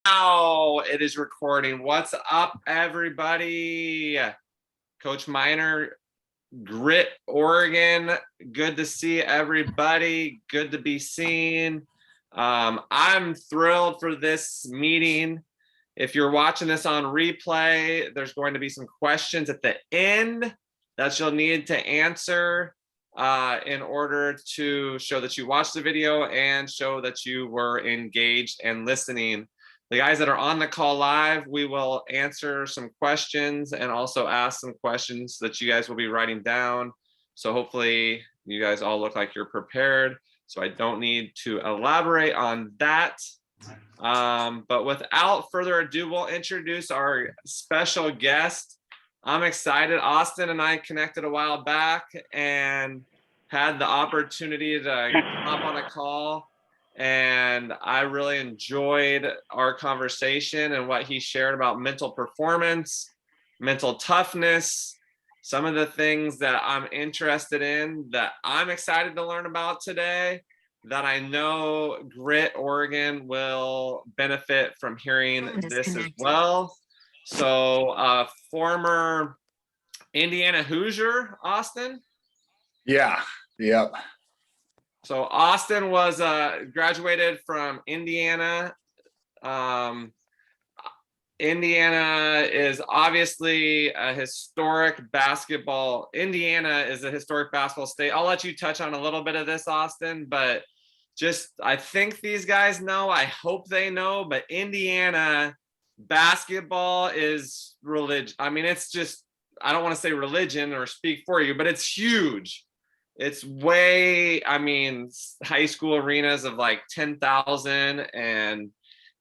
Now it is recording. What's up, everybody? Coach Miner, Grit, Oregon. Good to see everybody. Good to be seen. I'm thrilled for this meeting. If you're watching this on replay, there's going to be some questions at the end that you'll need to answer in order to show that you watched the video and show that you were engaged and listening. The guys that are on the call live, we will answer some questions and also ask some questions that you guys will be writing down. So hopefully you guys all look like you're prepared. So I don't need to elaborate on that. But without further ado, we'll introduce our special guest. I'm excited. Austin and I connected a while back and had the opportunity to hop on a call. And I really enjoyed our conversation and what he shared about mental performance, mental toughness, some of the things that I'm interested in that I'm excited to learn about today, that I know Grit Oregon will benefit from hearing this as well. So former Indiana Hoosier, Austin? Yeah, yep. So Austin was graduated from Indiana. Indiana is obviously a historic basketball. Indiana is a historic basketball state. I'll let you touch on a little bit of this, Austin, but just I think these guys know, I hope they know, but Indiana basketball is religion. I mean, it's just, I don't want to say religion or speak for you, but it's huge. It's way, I mean, high school arenas of like 10,000, and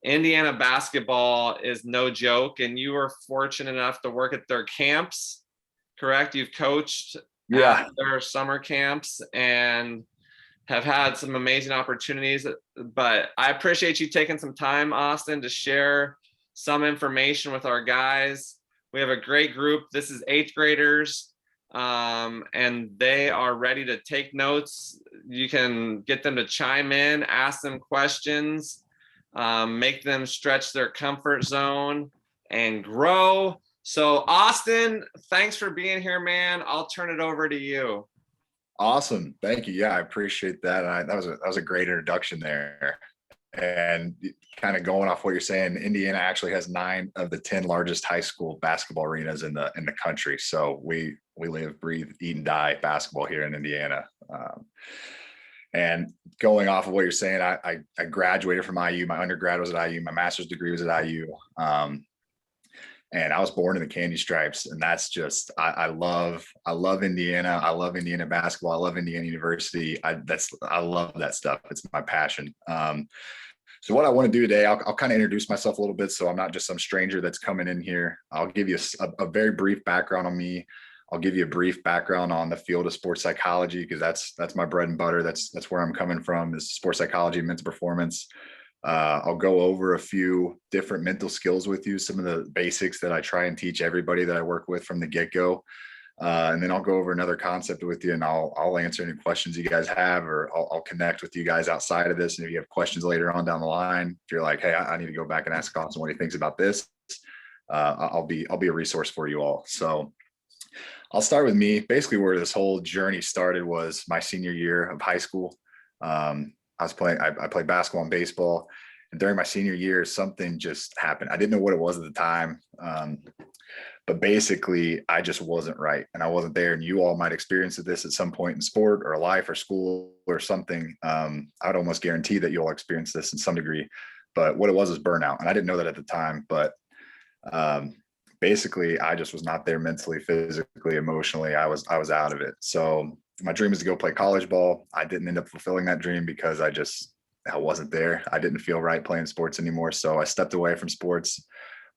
Indiana basketball is no joke. And you were fortunate enough to work at their camps, correct? You've coached at their summer camps and have had some amazing opportunities. But I appreciate you taking some time, Austin, to share some information with our guys. We have a great group. This is 8th graders. And they are ready to take notes. You can get them to chime in, ask them questions, make them stretch their comfort zone and grow. So Austin, thanks for being here, man. I'll turn it over to you. Awesome. Thank you. Yeah, I appreciate that. That was a great introduction there. And kind of going off what you're saying, Indiana actually has 9 of the 10 largest high school basketball arenas in the country. So we live, breathe, eat, and die basketball here in Indiana. And going off of what you're saying, I graduated from IU. My undergrad was at IU. My master's degree was at IU. And I was born in the Candy Stripes, and that's just I love Indiana. I love Indiana basketball. I love Indiana University. I love that stuff. It's my passion. So what I want to do today, I'll kind of introduce myself a little bit, so I'm not just some stranger that's coming in here. I'll give you a very brief background on me. I'll give you a brief background on the field of sports psychology, because that's my bread and butter. That's where I'm coming from, is sports psychology and mental performance. I'll go over a few different mental skills with you, some of the basics that I try and teach everybody that I work with from the get-go. And then I'll go over another concept with you, and I'll answer any questions you guys have, or I'll connect with you guys outside of this. And if you have questions later on down the line, if you're like, hey, I need to go back and ask Austin what he thinks about this, I'll be a resource for you all. So I'll start with me. Basically, where this whole journey started was my senior year of high school. I played basketball and baseball, and during my senior year, something just happened. I didn't know what it was at the time. But basically I just wasn't right, and I wasn't there. And you all might experience this at some point in sport or life or school or something. I would almost guarantee that you'll experience this in some degree, but what it was burnout. And I didn't know that at the time, but basically I just was not there mentally, physically, emotionally. I was out of it. So my dream was to go play college ball. I didn't end up fulfilling that dream because I wasn't there. I didn't feel right playing sports anymore. So I stepped away from sports,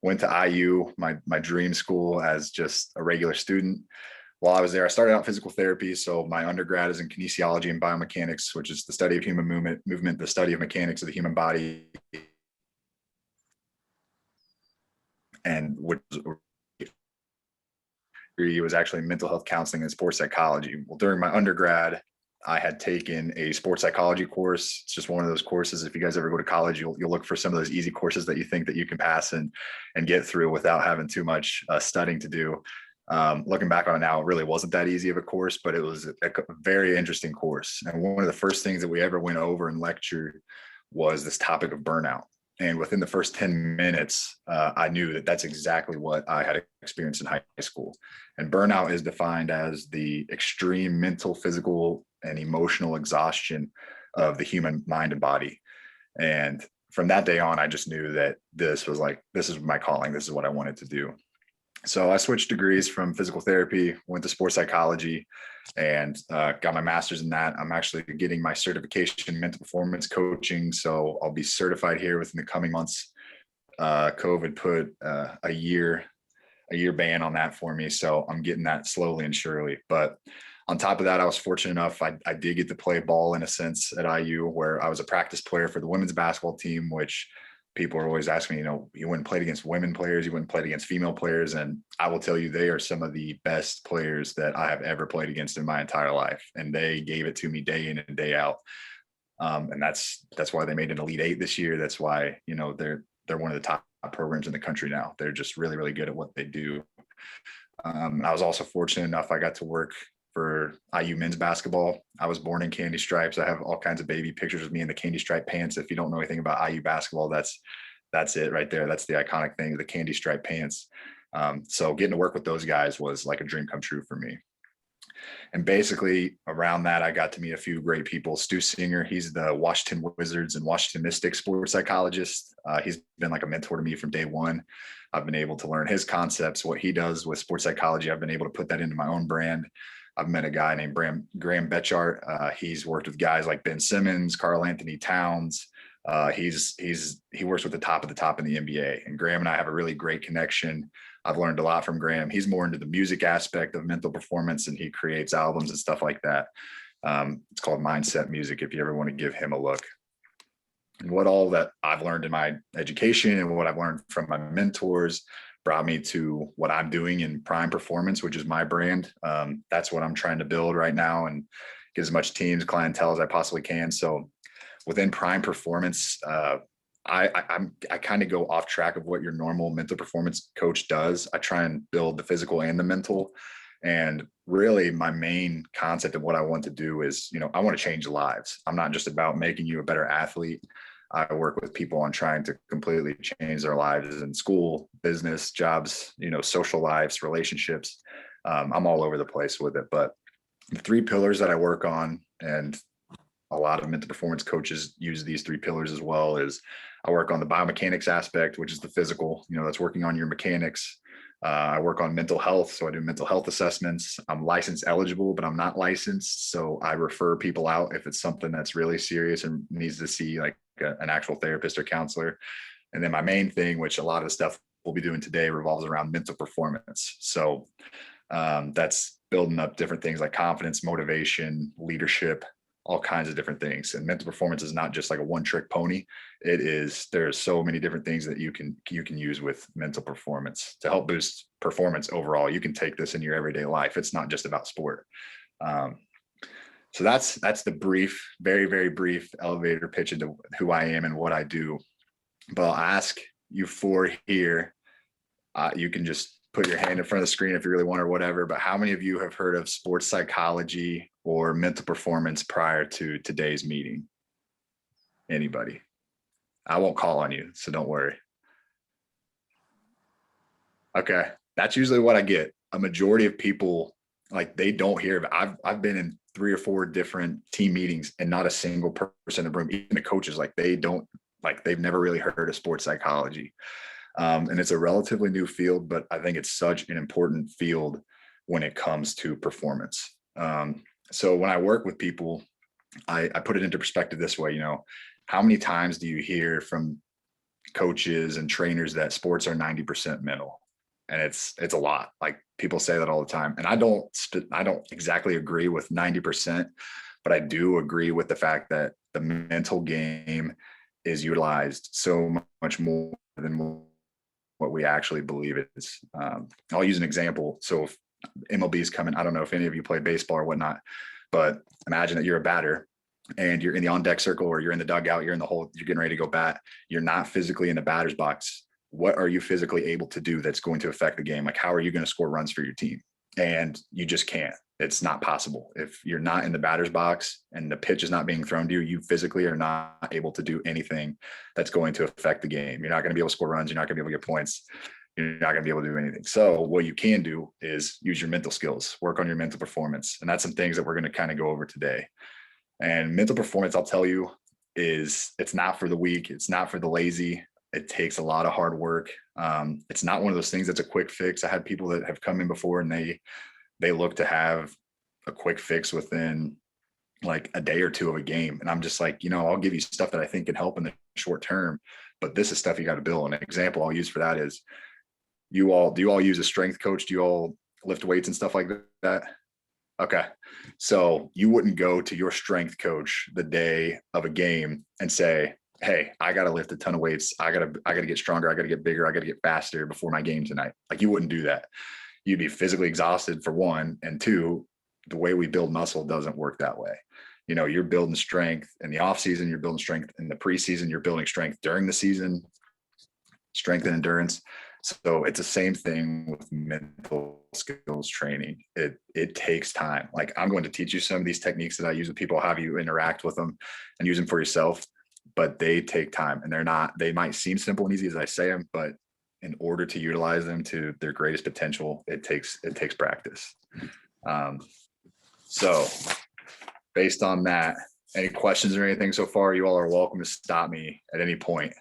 went to IU, my dream school, as just a regular student. While I was there, I started out physical therapy. So my undergrad is in kinesiology and biomechanics, which is the study of human movement, the study of mechanics of the human body. And which was actually mental health counseling and sports psychology. Well, during my undergrad, I had taken a sports psychology course. It's just one of those courses. If you guys ever go to college, you'll look for some of those easy courses that you think that you can pass and get through without having too much studying to do. Looking back on it now, it really wasn't that easy of a course, but it was a very interesting course. And one of the first things that we ever went over in lecture was this topic of burnout. And within the first 10 minutes, I knew that that's exactly what I had experienced in high school. And burnout is defined as the extreme mental, physical, and emotional exhaustion of the human mind and body. And from that day on, I just knew that this is my calling. This is what I wanted to do. So I switched degrees from physical therapy, went to sports psychology, and got my master's in that. I'm actually getting my certification in mental performance coaching. So I'll be certified here within the coming months. COVID put a year ban on that for me. So I'm getting that slowly and surely. But on top of that, I was fortunate enough, I did get to play ball in a sense at IU, where I was a practice player for the women's basketball team, which people are always asking me, you wouldn't play against women players, you wouldn't play against female players. And I will tell you, they are some of the best players that I have ever played against in my entire life. And they gave it to me day in and day out. And that's why they made an Elite Eight this year. That's why, they're one of the top programs in the country now. They're just really, really good at what they do. I was also fortunate enough, I got to work for IU men's basketball. I was born in candy stripes. I have all kinds of baby pictures of me in the candy stripe pants. If you don't know anything about IU basketball, that's it right there. That's the iconic thing, the candy stripe pants. So getting to work with those guys was like a dream come true for me. And basically around that, I got to meet a few great people. Stu Singer, he's the Washington Wizards and Washington Mystics sports psychologist. He's been like a mentor to me from day one. I've been able to learn his concepts, what he does with sports psychology. I've been able to put that into my own brand. I've met a guy named Graham Betchart. He's worked with guys like Ben Simmons, Karl Anthony Towns. He works with the top of the top in the NBA. And Graham and I have a really great connection. I've learned a lot from Graham. He's more into the music aspect of mental performance, and he creates albums and stuff like that. It's called Mindset Music, if you ever want to give him a look. And what all that I've learned in my education and what I've learned from my mentors brought me to what I'm doing in Prime Performance, which is my brand. That's what I'm trying to build right now and get as much teams, clientele as I possibly can. So within Prime Performance, I kind of go off track of what your normal mental performance coach does. I try and build the physical and the mental. And really my main concept of what I want to do is, I want to change lives. I'm not just about making you a better athlete. I work with people on trying to completely change their lives in school, business, jobs, social lives, relationships. I'm all over the place with it. But the 3 pillars that I work on, and a lot of mental performance coaches use these 3 pillars as well, is I work on the biomechanics aspect, which is the physical, that's working on your mechanics. I work on mental health. So I do mental health assessments. I'm license eligible, but I'm not licensed. So I refer people out if it's something that's really serious and needs to see like an actual therapist or counselor. And then my main thing, which a lot of the stuff we'll be doing today, revolves around mental performance. So that's building up different things like confidence, motivation, leadership, all kinds of different things. And mental performance is not just like a one-trick pony. There's so many different things that you can use with mental performance to help boost performance overall. You can take this in your everyday life. It's not just about sport. So that's the brief, very, very brief elevator pitch into who I am and what I do. But I'll ask you 4 here. You can just put your hand in front of the screen if you really want or whatever. But how many of you have heard of sports psychology or mental performance prior to today's meeting? Anybody? I won't call on you, so don't worry. Okay, that's usually what I get. A majority of people, like, they don't hear of it. I've been in 3 or 4 different team meetings and not a single person in the room, even the coaches, they've never really heard of sports psychology. And it's a relatively new field, but I think it's such an important field when it comes to performance. So when I work with people, I put it into perspective this way, how many times do you hear from coaches and trainers that sports are 90% mental? And it's a lot. Like, people say that all the time. And I don't exactly agree with 90%, but I do agree with the fact that the mental game is utilized so much more than what we actually believe it is. I'll use an example. So if MLB is coming, I don't know if any of you play baseball or whatnot, But imagine that you're a batter and you're in the on deck circle, or you're in the dugout, you're in the hole, you're getting ready to go bat. You're not physically in the batter's box. What are you physically able to do that's going to affect the game? Like, how are you going to score runs for your team? And you just can't. It's not possible. If you're not in the batter's box and the pitch is not being thrown to you, you physically are not able to do anything that's going to affect the game. You're not going to be able to score runs. You're not going to be able to get points. You're not going to be able to do anything. So what you can do is use your mental skills, work on your mental performance. And that's some things that we're going to kind of go over today. And mental performance, I'll tell you, it's not for the weak. It's not for the lazy. It takes a lot of hard work. It's not one of those things that's a quick fix. I had people that have come in before and they look to have a quick fix within like a day or two of a game. And I'm just like, I'll give you stuff that I think can help in the short term, but this is stuff you got to build. An example I'll use for that is do you all use a strength coach? Do you all lift weights and stuff like that? Okay. So you wouldn't go to your strength coach the day of a game and say, hey, I got to lift a ton of weights. I got to get stronger. I got to get bigger. I got to get faster before my game tonight. Like, you wouldn't do that. You'd be physically exhausted for one. And two, the way we build muscle doesn't work that way. You're building strength in the off season. You're building strength in the preseason. You're building strength during the season, strength and endurance. So it's the same thing with mental skills training. It takes time. Like, I'm going to teach you some of these techniques that I use with people. I'll have you interact with them and use them for yourself, but they take time, and they might seem simple and easy as I say them, but in order to utilize them to their greatest potential, it takes practice. So based on that, any questions or anything so far, you all are welcome to stop me at any point.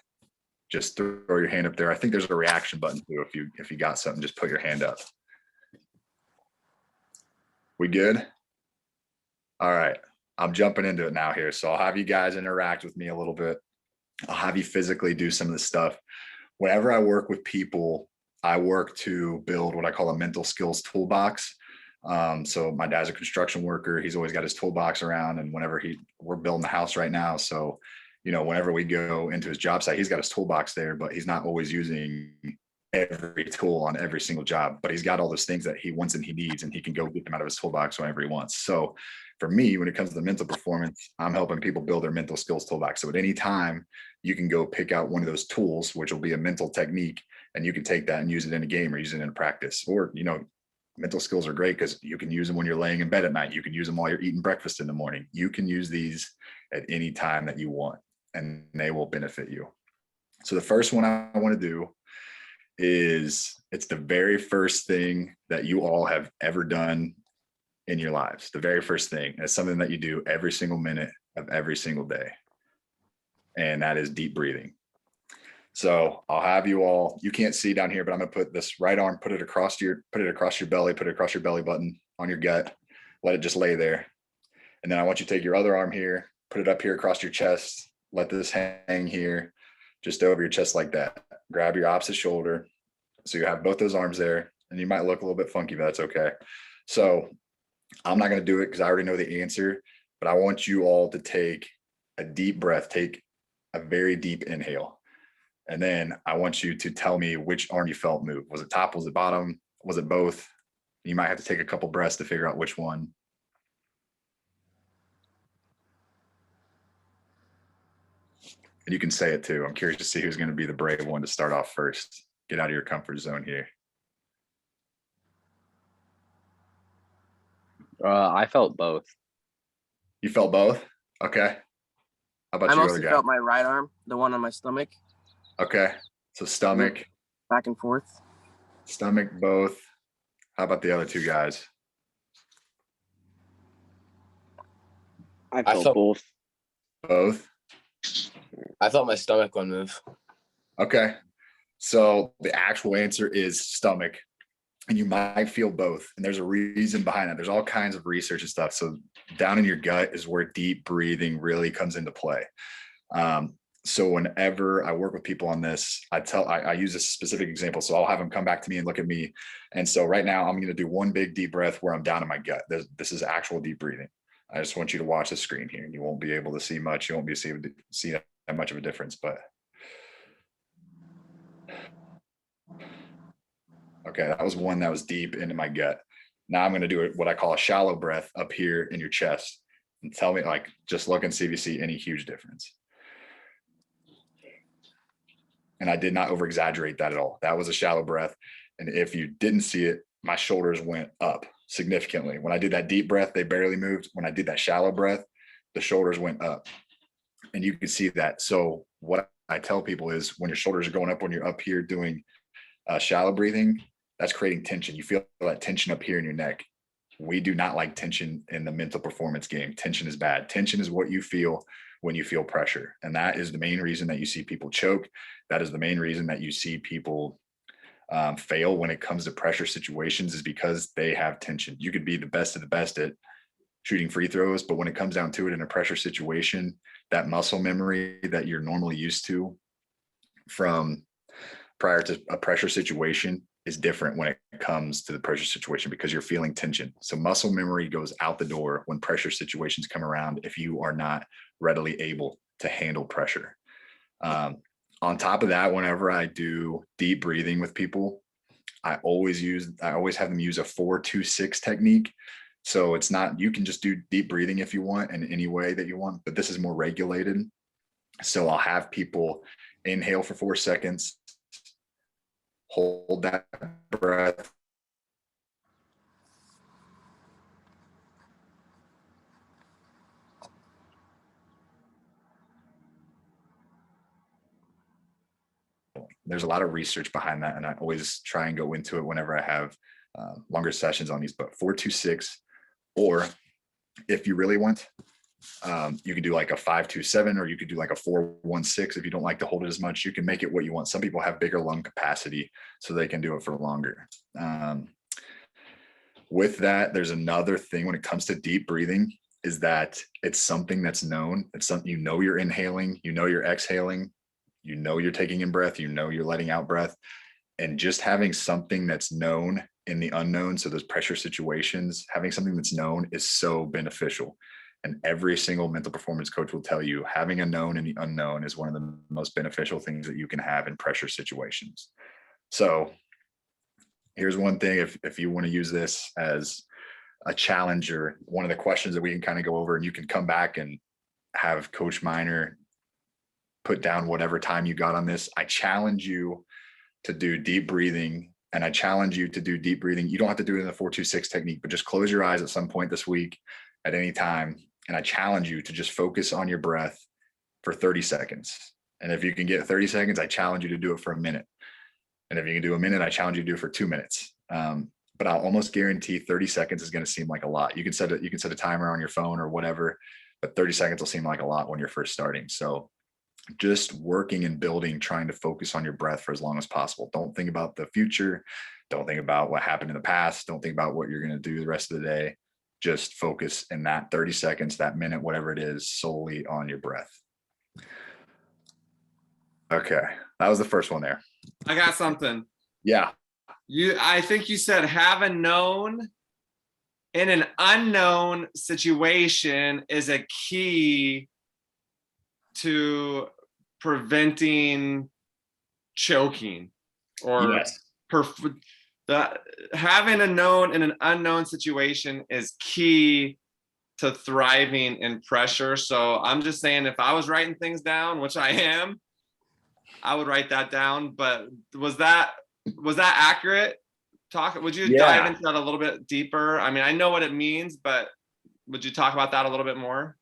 Just throw your hand up there. I think there's a reaction button too. If you got something, just put your hand up. We good? All right. I'm jumping into it now here. So I'll have you guys interact with me a little bit. I'll have you physically do some of the stuff. Whenever I work with people, I work to build what I call a mental skills toolbox. So my dad's a construction worker. He's always got his toolbox around, and whenever we're building the house right now. So, whenever we go into his job site, he's got his toolbox there, but he's not always using every tool on every single job, but he's got all those things that he wants and he needs, and he can go get them out of his toolbox whenever he wants. So for me, when it comes to the mental performance, I'm helping people build their mental skills toolbox. So at any time, you can go pick out one of those tools, which will be a mental technique, and you can take that and use it in a game or use it in a practice. Or, mental skills are great because you can use them when you're laying in bed at night. You can use them while you're eating breakfast in the morning. You can use these at any time that you want, and they will benefit you. So the first one I want to do is, it's the very first thing that you all have ever done in your lives. The very first thing. It's something that you do every single minute of every single day. And that is deep breathing. So I'll have you all, you can't see down here, but I'm going to put this right arm, put it across your belly, put it across your belly button on your gut, let it just lay there. And then I want you to take your other arm here, put it up here across your chest, let this hang here, just over your chest like that. Grab your opposite shoulder. So you have both those arms there, and you might look a little bit funky, but that's okay. So I'm not going to do it because I already know the answer, but I want you all to take a deep breath, take a very deep inhale. And then I want you to tell me which arm you felt move. Was it top? Was it bottom? Was it both? You might have to take a couple breaths to figure out which one. And you can say it too. I'm curious to see who's going to be the brave one to start off first. Get out of your comfort zone here. I felt both. You felt both? Okay. How about I you, other mostly guy? felt my right arm, the one on my stomach, Okay. So stomach, back and forth. stomach, both. How about the other two guys? I felt felt both. Both? I felt my stomach one move. Okay. So the actual answer is stomach, and you might feel both. And there's a reason behind that. There's all kinds of research and stuff. So down in your gut is where deep breathing really comes into play. So whenever I work with people on this, I use a specific example. So I'll have them come back to me and look at me. And so right now I'm going to do one big deep breath where I'm down in my gut. This is actual deep breathing. I just want you to watch the screen here. You won't be able to see much. You won't be able to see that much of a difference, but. Okay, that was one that was deep into my gut. Now I'm going to do what I call a shallow breath up here in your chest, and tell me, like, just look and see if you see any huge difference. And I did not over exaggerate that at all. That was a shallow breath. And if you didn't see it, my shoulders went up significantly. When I did that deep breath, they barely moved. When I did that shallow breath, the shoulders went up, and you can see that. So what I tell people is, when your shoulders are going up, when you're up here doing shallow breathing, that's creating tension. You feel that tension up here in your neck. We do not like tension in the mental performance game. Tension is bad. Tension is what you feel when you feel pressure. And that is the main reason that you see people choke. That is the main reason that you see people fail when it comes to pressure situations, is because they have tension. You could be the best of the best at shooting free throws, but when it comes down to it in a pressure situation, that muscle memory that you're normally used to from prior to a pressure situation is different when it comes to the pressure situation, because you're feeling tension. So muscle memory goes out the door when pressure situations come around, if you are not readily able to handle pressure. On top of that, whenever I do deep breathing with people, I always have them use a 4-2-6 technique. So it's not, you can just do deep breathing if you want in any way that you want, but this is more regulated. So I'll have people inhale for 4 seconds, hold that breath, there's a lot of research behind that, and I always try and go into it whenever I have longer sessions on these. But 4-2-6, or if you really want, you can do like a 5-2-7, or you could do like a 4-1-6. If you don't like to hold it as much, you can make it what you want. Some people have bigger lung capacity, so they can do it for longer. With that, there's another thing when it comes to deep breathing, is that it's something that's known. It's something, you're inhaling, you're exhaling, you're taking in breath, you're letting out breath. And just having something that's known in the unknown, so those pressure situations, having something that's known is so beneficial. And every single mental performance coach will tell you, having a known in the unknown is one of the most beneficial things that you can have in pressure situations. So here's one thing, if you want to use this as a challenge, or one of the questions that we can kind of go over, and you can come back and have Coach Miner put down whatever time you got on this. I challenge you to do deep breathing, and I challenge you to do deep breathing. You don't have to do it in the 4-2-6 technique, but just close your eyes at some point this week at any time. And I challenge you to just focus on your breath for 30 seconds. And if you can get 30 seconds, I challenge you to do it for a minute. And if you can do a minute, I challenge you to do it for 2 minutes. But I'll almost guarantee 30 seconds is going to seem like a lot. You can set a timer on your phone or whatever, but 30 seconds will seem like a lot when you're first starting. So just working and building, trying to focus on your breath for as long as possible. Don't think about the future. Don't think about what happened in the past. Don't think about what you're going to do the rest of the day. Just focus in that 30 seconds, that minute, whatever it is, solely on your breath. Okay. That was the first one there. I got something. Yeah. I think you said have a known in an unknown situation is a key to preventing choking, or Yes. Having a known in an unknown situation is key to thriving in pressure. So I'm just saying, if I was writing things down, which I am, I would write that down. But was that accurate? Would you dive into that a little bit deeper? I mean, I know what it means, but would you talk about that a little bit more?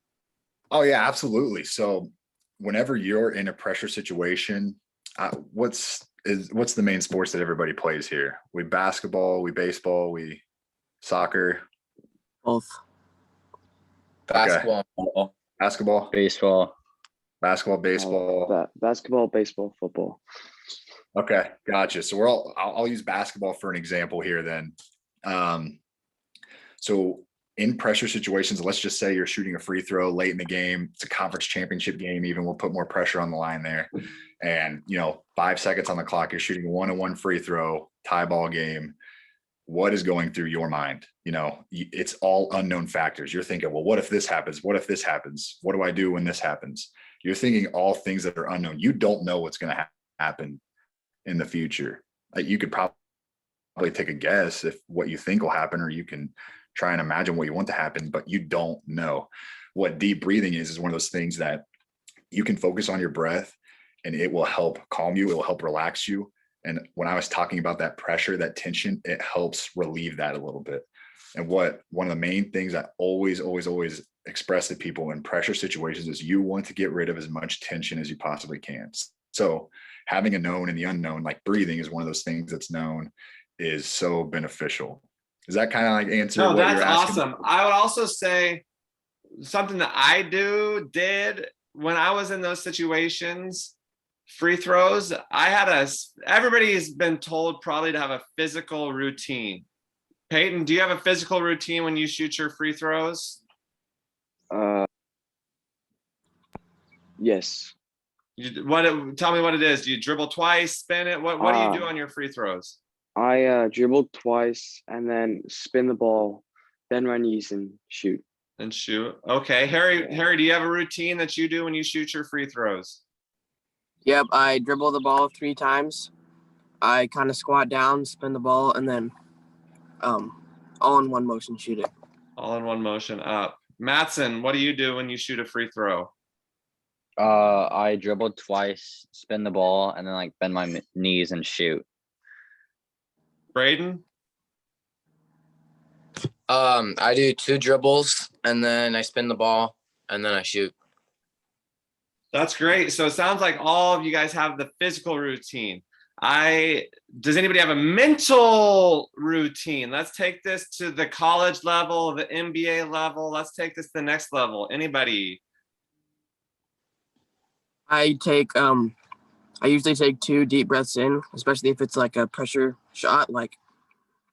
Oh yeah, absolutely. So whenever you're in a pressure situation, what's the main sports that everybody plays here? We basketball, we baseball, we soccer. Both. Basketball. Football. Basketball, Baseball. baseball. Basketball, baseball, football. Okay, gotcha. So I'll use basketball for an example here then. So in pressure situations, let's just say you're shooting a free throw late in the game. It's a conference championship game, even we'll put more pressure on the line there. And 5 seconds on the clock, you're shooting a 1-on-1 free throw, tie ball game. What is going through your mind? It's all unknown factors. You're thinking, well, what if this happens? What if this happens? What do I do when this happens? You're thinking all things that are unknown. You don't know what's going to happen in the future. You could probably probably take a guess if what you think will happen, or you can try and imagine what you want to happen, but you don't know. What deep breathing is one of those things that you can focus on your breath and it will help calm you. It will help relax you. And when I was talking about that pressure, that tension, it helps relieve that a little bit. And one of the main things I always express to people in pressure situations is you want to get rid of as much tension as you possibly can. So having a known and the unknown, like breathing is one of those things that's known, is so beneficial. Does that kind of like answer No, what that's you're asking? awesome. I would also say something that I did when I was in those situations, free throws. Everybody's been told probably to have a physical routine. Peyton, do you have a physical routine when you shoot your free throws? Yes. Tell me what it is. Do you dribble twice, spin it? What do you do on your free throws? I dribbled twice and then spin the ball, bend my knees and shoot. And shoot. Okay. Harry, do you have a routine that you do when you shoot your free throws? Yep, I dribble the ball 3 times. I kind of squat down, spin the ball, and then all in one motion shoot it. All in one motion up. Mattson, what do you do when you shoot a free throw? I dribbled twice, spin the ball, and then like bend my knees and shoot. Braden? I do 2 dribbles and then I spin the ball and then I shoot. That's great. So it sounds like all of you guys have the physical routine. Does anybody have a mental routine? Let's take this to the college level, the NBA level. Let's take this to the next level. Anybody? I usually take 2 deep breaths in, especially if it's like a pressure shot. Like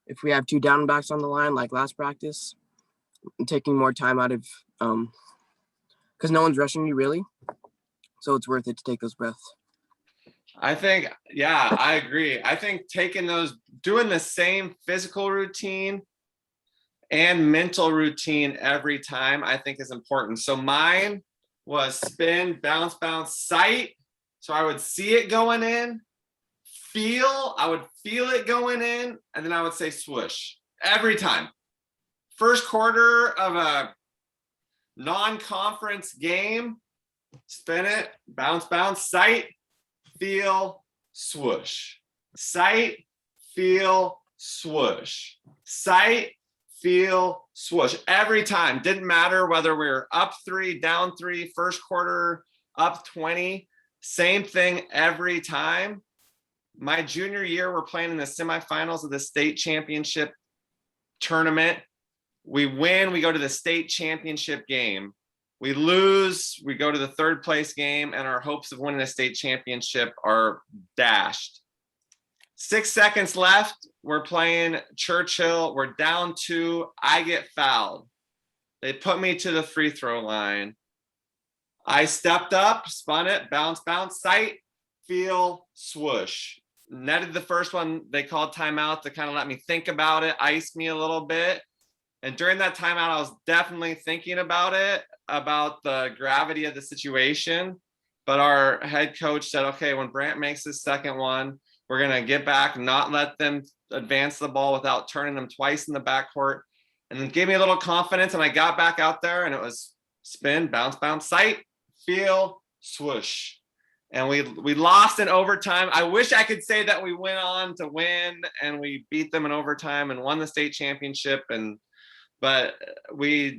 if we have 2 down and backs on the line, like last practice, I'm taking more time out of, because no one's rushing you really. So it's worth it to take those breaths. I think, yeah, I agree. I think doing the same physical routine and mental routine every time, I think is important. So mine was spin, bounce, sight. So I would see it going in, I would feel it going in, and then I would say swoosh every time. First quarter of a non-conference game, spin it, bounce, sight, feel, swoosh. Sight, feel, swoosh. Sight, feel, swoosh. Every time. Didn't matter whether we were up 3, down 3, first quarter, up 20. Same thing every time. My junior year, we're playing in the semifinals of the state championship tournament. We win, we go to the state championship game. We lose, we go to the 3rd place game, and our hopes of winning the state championship are dashed. 6 seconds left. We're playing Churchill. We're down 2. I get fouled. They put me to the free throw line. I stepped up, spun it, bounce, sight, feel, swoosh. Netted the first one. They called timeout to kind of let me think about it, ice me a little bit. And during that timeout, I was definitely thinking about it, about the gravity of the situation. But our head coach said, okay, when Brant makes his second one, we're going to get back, not let them advance the ball without turning them twice in the backcourt. And then gave me a little confidence. And I got back out there and it was spin, bounce, sight, feel, swoosh. And we lost in overtime. I wish I could say that we went on to win and we beat them in overtime and won the state championship. But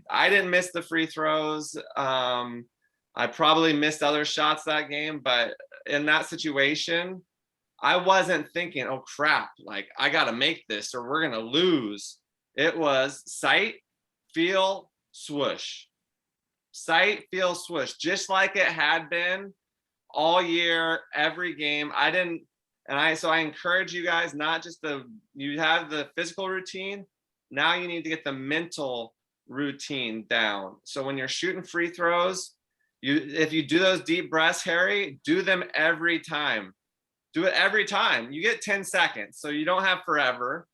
I didn't miss the free throws. I probably missed other shots that game, but in that situation, I wasn't thinking, oh crap, like I got to make this or we're going to lose. It was sight, feel, swoosh. Sight, feel, swoosh, just like it had been all year, every game. So I encourage you guys, not just you have the physical routine. Now you need to get the mental routine down. So when you're shooting free throws, if you do those deep breaths, Harry, do them every time. Do it every time. You get 10 seconds, so you don't have forever.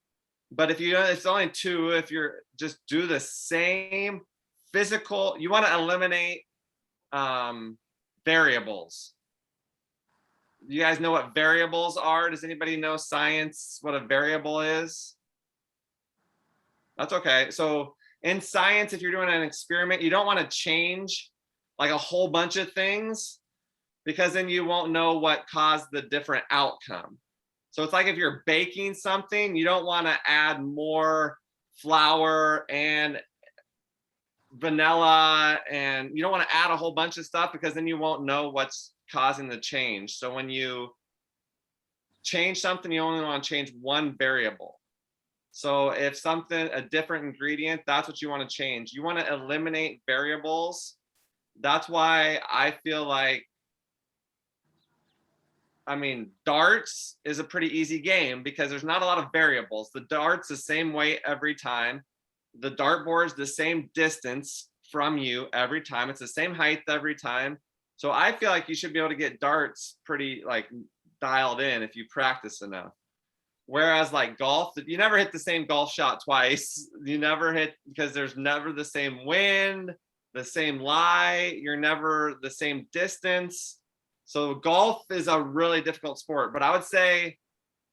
But it's only 2. If you're just do the same physical, you want to eliminate variables. You guys know what variables are? Does anybody know science, what a variable is? That's okay. So in science, if you're doing an experiment, you don't want to change like a whole bunch of things because then you won't know what caused the different outcome. So it's like if you're baking something, you don't want to add more flour and vanilla, and you don't want to add a whole bunch of stuff because then you won't know what's causing the change. So when you change something, you only want to change one variable. So if something, a different ingredient, that's what you want to change. You want to eliminate variables. That's why I feel like, I mean, darts is a pretty easy game because there's not a lot of variables. The dart's the same weight every time. The dartboard's the same distance from you every time. It's the same height every time. So I feel like you should be able to get darts pretty like dialed in if you practice enough. Whereas like golf, you never hit the same golf shot twice. You never hit because there's never the same wind, the same lie. You're never the same distance. So golf is a really difficult sport, but I would say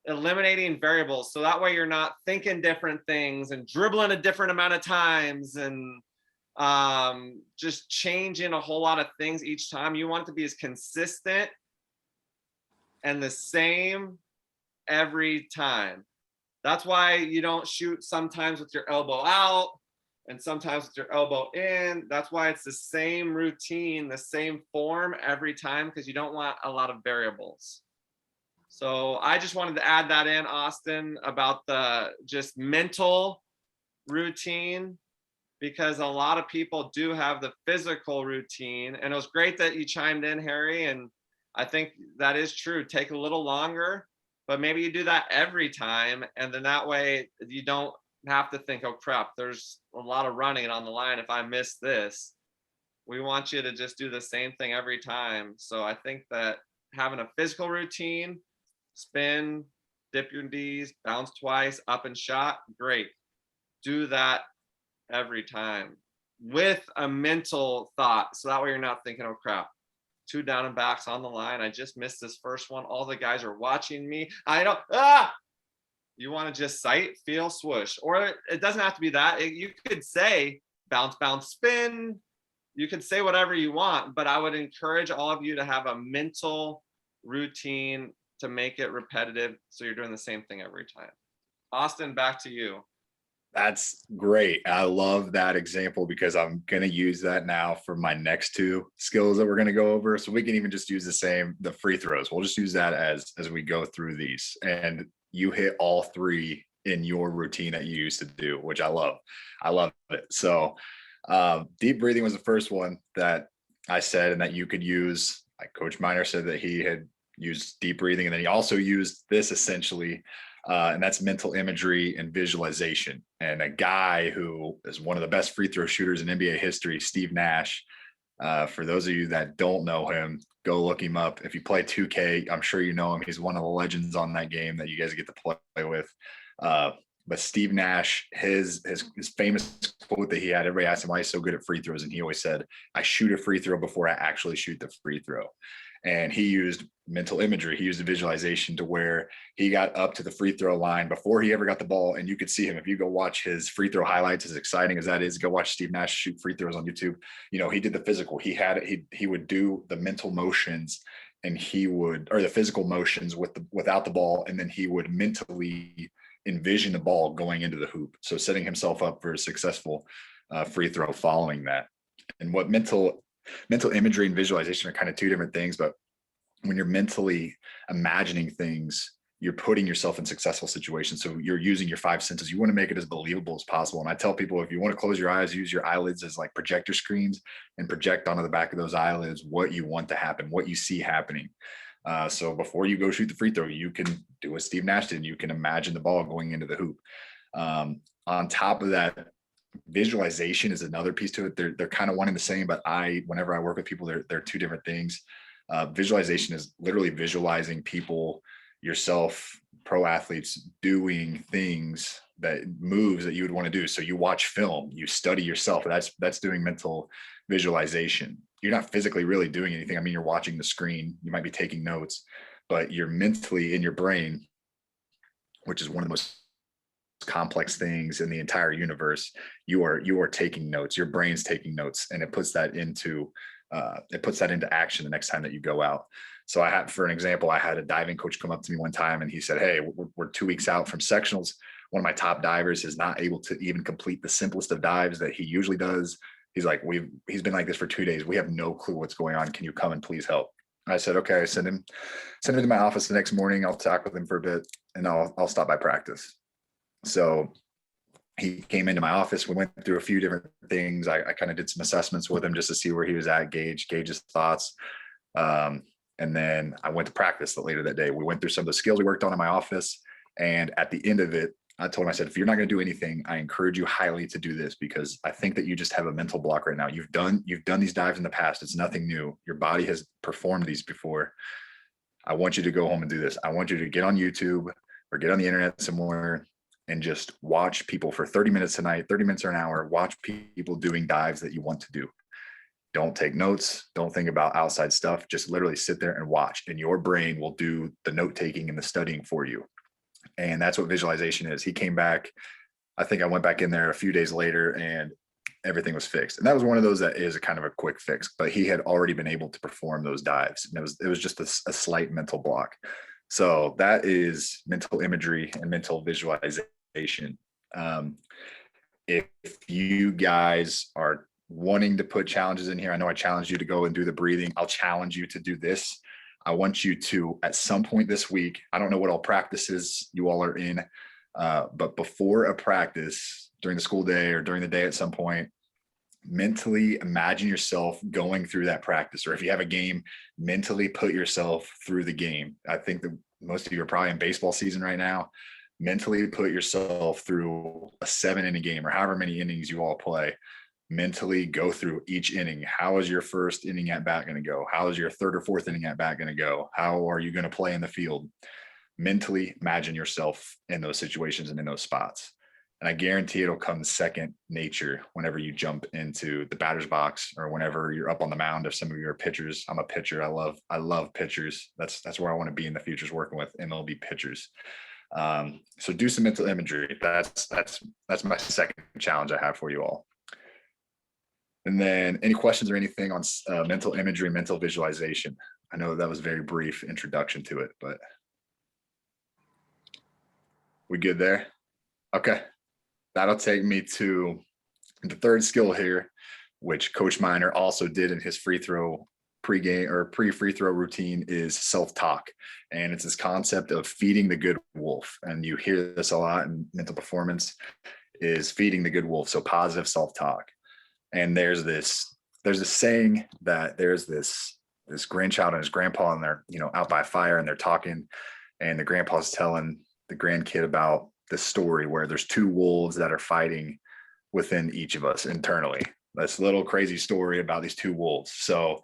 eliminating variables. So that way you're not thinking different things and dribbling a different amount of times and just changing a whole lot of things each time. You want it to be as consistent and the same every time. That's why you don't shoot sometimes with your elbow out and sometimes with your elbow in. That's why it's the same routine, the same form every time, because you don't want a lot of variables. So I just wanted to add that in, Austin, about the just mental routine, because a lot of people do have the physical routine. And it was great that you chimed in, Harry. And I think that is true. Take a little longer, but maybe you do that every time. And then that way you don't have to think, oh crap, there's a lot of running on the line if I miss this. We want you to just do the same thing every time. So I think that having a physical routine, spin, dip your Ds, bounce twice, up and shot, great. Do that every time with a mental thought. So that way you're not thinking, oh crap, 2 down and backs on the line. I just missed this first one. All the guys are watching me. I don't, you want to just sight, feel, swoosh. Or it doesn't have to be that. You could say bounce, bounce, spin. You could say whatever you want, but I would encourage all of you to have a mental routine to make it repetitive. So you're doing the same thing every time. Austin, back to you. That's great. I love that example because I'm going to use that now for my next 2 skills that we're going to go over. So we can even just use the free throws. We'll just use that as we go through these. And you hit all 3 in your routine that you used to do, which I love. I love it. So deep breathing was the first one that I said, and that you could use. Like Coach Miner said that he had used deep breathing, and then he also used this essentially, and that's mental imagery and visualization. And a guy who is one of the best free throw shooters in NBA history, Steve Nash. For those of you that don't know him, go look him up. If you play 2K, I'm sure you know him. He's one of the legends on that game that you guys get to play with. But Steve Nash, his famous quote that he had, everybody asked him why he's so good at free throws, and he always said, I shoot a free throw before I actually shoot the free throw. And he used mental imagery. He used a visualization to where he got up to the free throw line before he ever got the ball. And you could see him. If you go watch his free throw highlights, as exciting as that is, go watch Steve Nash shoot free throws on YouTube. You know, he did the physical. He would do the mental motions, and or the physical motions without the ball. And then he would mentally envision the ball going into the hoop. So setting himself up for a successful free throw following that. And what mental imagery and visualization are kind of 2 different things, but when you're mentally imagining things, you're putting yourself in successful situations. So you're using your 5 senses. You want to make it as believable as possible. And I tell people, if you want to close your eyes, use your eyelids as like projector screens and project onto the back of those eyelids what you want to happen, what you see happening. So before you go shoot the free throw, you can do what Steve Nash did. You can imagine the ball going into the hoop. On top of that, visualization is another piece to it. They're kind of one and the same, but whenever I work with people, they're 2 different things. Visualization is literally visualizing people, yourself, pro athletes doing things, that moves that you would want to do. So you watch film, you study yourself. That's doing mental visualization. You're not physically really doing anything. I mean, you're watching the screen, you might be taking notes, but you're mentally in your brain, which is one of the most complex things in the entire universe. You are taking notes, your brain's taking notes, and it puts that into action the next time that you go out. So I had, for an example, I had a diving coach come up to me one time and he said, hey, we're 2 weeks out from sectionals. One of my top divers is not able to even complete the simplest of dives that he usually does. He's like, he's been like this for 2 days. We have no clue what's going on. Can you come and please help? I said, okay. Send him to my office the next morning. I'll talk with him for a bit and I'll stop by practice. So he came into my office. We went through a few different things. I kind of did some assessments with him just to see where he was at, gauge his thoughts. And then I went to practice later that day. We went through some of the skills we worked on in my office. And at the end of it, I told him, I said, if you're not going to do anything, I encourage you highly to do this, because I think that you just have a mental block right now. You've done these dives in the past. It's nothing new. Your body has performed these before. I want you to go home and do this. I want you to get on YouTube or get on the internet somewhere and just watch people for 30 minutes a night, 30 minutes or an hour, watch people doing dives that you want to do. Don't take notes. Don't think about outside stuff. Just literally sit there and watch, and your brain will do the note taking and the studying for you. And that's what visualization is. He came back. I think I went back in there a few days later and everything was fixed. And that was one of those that is a kind of a quick fix, but he had already been able to perform those dives. And it was just a slight mental block. So that is mental imagery and mental visualization. If you guys are wanting to put challenges in here, I know I challenged you to go and do the breathing. I'll challenge you to do this. I want you to, at some point this week, I don't know what all practices you all are in, but before a practice, during the school day or during the day at some point, mentally imagine yourself going through that practice. Or if you have a game, mentally put yourself through the game. I think that most of you are probably in baseball season right now. Mentally put yourself through a 7-inning game or however many innings you all play. Mentally go through each inning. How is your first inning at bat going to go? How is your third or fourth inning at bat going to go? How are you going to play in the field? Mentally imagine yourself in those situations and in those spots. And I guarantee it'll come second nature whenever you jump into the batter's box or whenever you're up on the mound. If some of you are pitchers, I'm a pitcher. I love pitchers. That's where I want to be in the future, is working with MLB pitchers. So do some mental imagery. That's my second challenge I have for you all. And then any questions or anything on mental imagery, mental visualization? I know that was a very brief introduction to it, but we good there? Okay. That'll take me to the third skill here, which Coach Miner also did in his free throw pregame or pre-free throw routine, is self-talk. And it's this concept of feeding the good wolf. And you hear this a lot in mental performance, is feeding the good wolf. So positive self-talk. And there's this saying that there's this grandchild and his grandpa, and they're, out by a fire and they're talking, and the grandpa's telling the grandkid about this story where there's 2 wolves that are fighting within each of us internally. This little crazy story about these 2 wolves. So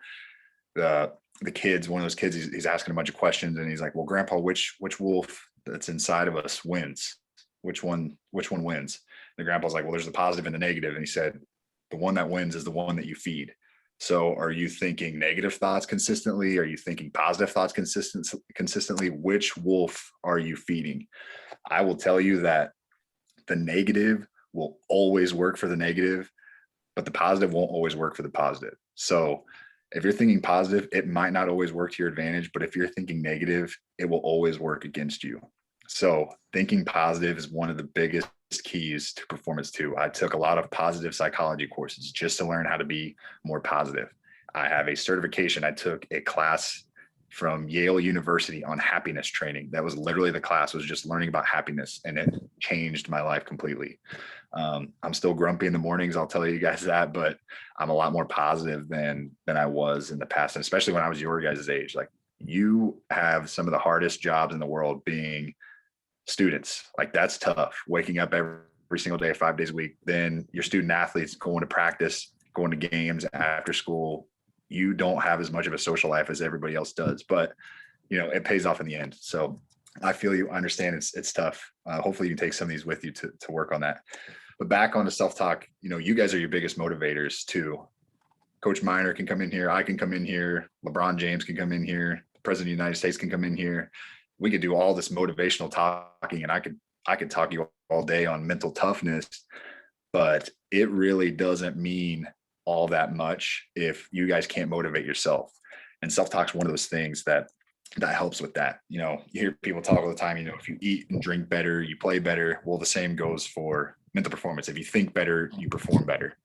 the kids, one of those kids, he's asking a bunch of questions, and he's like, well, Grandpa, which wolf that's inside of us wins? Which one wins? The grandpa's like, well, there's the positive and the negative. And he said, the one that wins is the one that you feed. So are you thinking negative thoughts consistently? Are you thinking positive thoughts consistently? Which wolf are you feeding? I will tell you that the negative will always work for the negative, but the positive won't always work for the positive. So if you're thinking positive, it might not always work to your advantage, but if you're thinking negative, it will always work against you. So thinking positive is one of the biggest keys to performance too. I took a lot of positive psychology courses just to learn how to be more positive. I have a certification. I took a class from Yale University on happiness training. That was literally the class, was just learning about happiness, and it changed my life completely. I'm still grumpy in the mornings, I'll tell you guys that, but I'm a lot more positive than I was in the past. And especially when I was your guys' age, like, you have some of the hardest jobs in the world being students. Like, that's tough, waking up every single day, 5 days a week. Then your student athletes going to practice, going to games after school. You don't have as much of a social life as everybody else does, but it pays off in the end. So I feel you, understand it's tough. Hopefully you can take some of these with you to work on that. But back on to self-talk, you guys are your biggest motivators too. Coach Miner can come in here. I can come in here. LeBron James can come in here. President of the United States can come in here. We could do all this motivational talking, and I could talk to you all day on mental toughness, but it really doesn't mean all that much if you guys can't motivate yourself. And self-talk is one of those things that helps with that. You know, you hear people talk all the time, you know, if you eat and drink better, you play better. Well, the same goes for mental performance. If you think better, you perform better.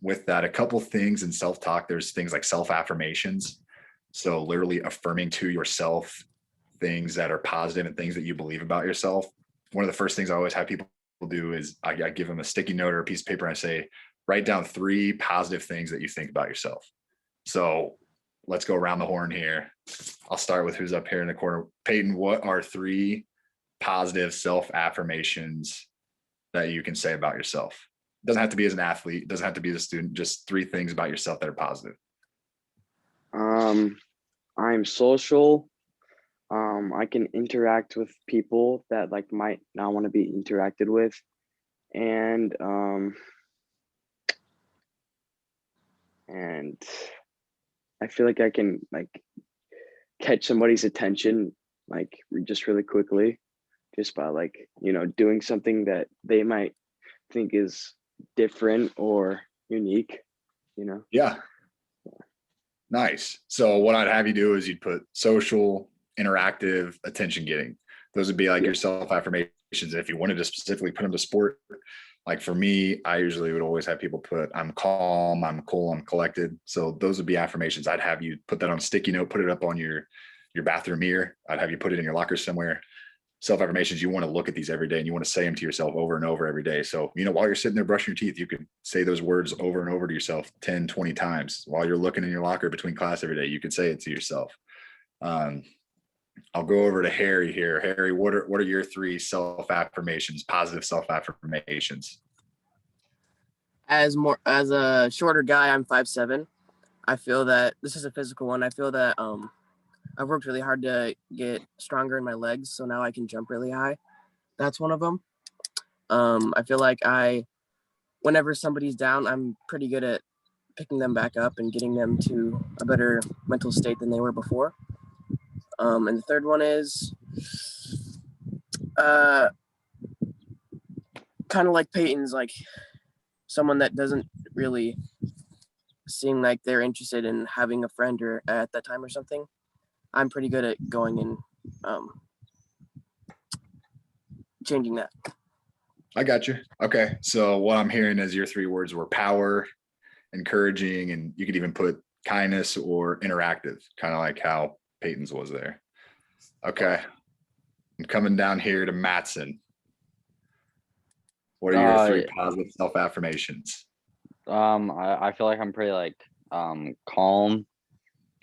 With that, a couple things in self-talk, there's things like self-affirmations. So literally affirming to yourself things that are positive and things that you believe about yourself. One of the first things I always have people do is I give them a sticky note or a piece of paper and I say, write down 3 positive things that you think about yourself. So let's go around the horn here. I'll start with who's up here in the corner. Peyton, what are 3 positive self-affirmations that you can say about yourself? It doesn't have to be as an athlete. It doesn't have to be as a student. Just 3 things about yourself that are positive. I'm social. I can interact with people that like might not want to be interacted with. And I feel like I can like catch somebody's attention like just really quickly, just by like, you know, doing something that they might think is different or unique, you know? Yeah. Nice. So what I'd have you do is you'd put social, interactive, attention getting. Those would be like your self-affirmations. If you wanted to specifically put them to sport, like for me, I usually would always have people put, I'm calm, I'm cool, I'm collected. So those would be affirmations. I'd have you put that on a sticky note, put it up on your bathroom mirror. I'd have you put it in your locker somewhere. Self-affirmations, you want to look at these every day and you want to say them to yourself over and over every day. So, you know, while you're sitting there brushing your teeth, you could say those words over and over to yourself 10, 20 times. While you're looking in your locker between class every day, you could say it to yourself. I'll go over to Harry here. Harry, what are your 3 self-affirmations, positive self-affirmations? As a shorter guy, I'm 5'7". I feel that this is a physical one. I feel that I've worked really hard to get stronger in my legs, so now I can jump really high. That's one of them. I feel like whenever somebody's down, I'm pretty good at picking them back up and getting them to a better mental state than they were before. And the third one is kind of like Peyton's, like someone that doesn't really seem like they're interested in having a friend or at that time or something. I'm pretty good at going and changing that. I got you. Okay. So what I'm hearing is your 3 words were power, encouraging, and you could even put kindness or interactive, kind of like how Peyton's was there. Okay. I'm coming down here to Matson. What are your 3 positive self-affirmations? I feel like I'm pretty like calm.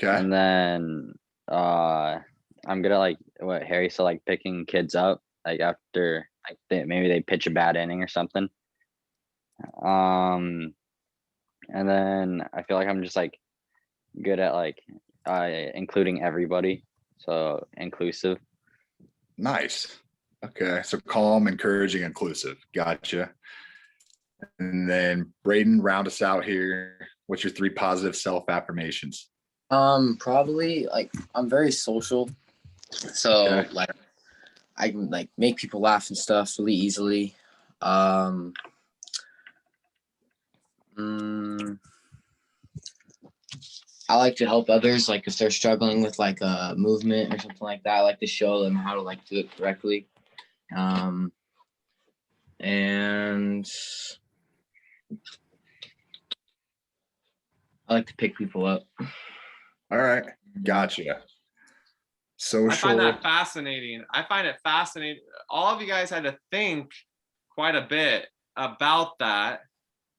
Okay. And then I'm good at like what Harry said, like picking kids up like after like maybe they pitch a bad inning or something. And then I feel like I'm just like good at like including everybody, so inclusive. Nice. Okay. So calm, encouraging, inclusive. Gotcha. And then Braden, round us out here. What's your 3 positive self-affirmations? Probably like I'm very social, so Okay. like I can like make people laugh and stuff really easily. I like to help others, like if they're struggling with like a movement or something like that. I like to show them how to like do it correctly. And I like to pick people up. All right. Gotcha. Social. I find that fascinating. I find it fascinating. All of you guys had to think quite a bit about that.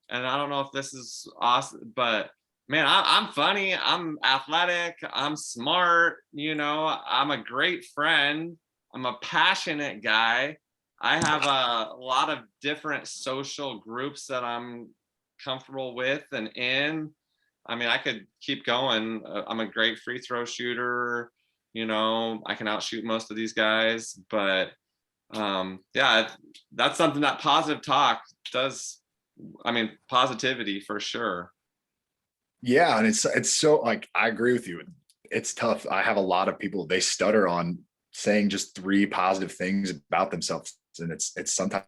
And I don't know if this is awesome, but man, I'm funny. I'm athletic. I'm smart. You know, I'm a great friend. I'm a passionate guy. I have a lot of different social groups that I'm comfortable with and in. I mean, I could keep going. I'm a great free throw shooter. You know, I can outshoot most of these guys, but yeah, that's something that positive talk does. I mean, positivity for sure. Yeah, and it's so like I agree with you. it's tough. I have a lot of people, they stutter on saying just 3 positive things about themselves. And it's sometimes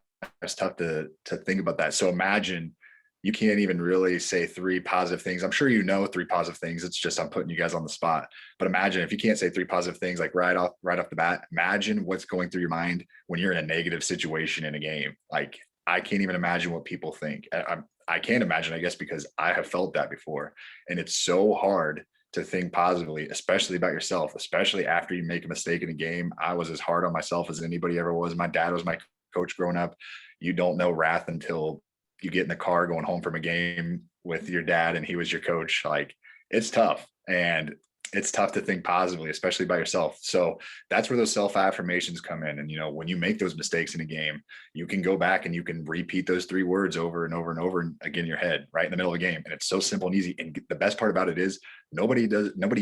tough to think about that. So imagine you can't even really say 3 positive things. I'm sure you know 3 positive things. It's just I'm putting you guys on the spot. But imagine if you can't say 3 positive things like right off the bat. Imagine what's going through your mind when you're in a negative situation in a game. Like I can't even imagine what people think. I can't imagine, I guess, because I have felt that before. And it's so hard to think positively, especially about yourself, especially after you make a mistake in a game. I was as hard on myself as anybody ever was. My dad was my coach growing up. You don't know wrath until you get in the car going home from a game with your dad and he was your coach. Like it's tough, and it's tough to think positively, especially by yourself. So that's where those self-affirmations come in. And, you know, when you make those mistakes in a game, you can go back and you can repeat those 3 words over and over and over again in your head, right in the middle of the game. And it's so simple and easy. And the best part about it is nobody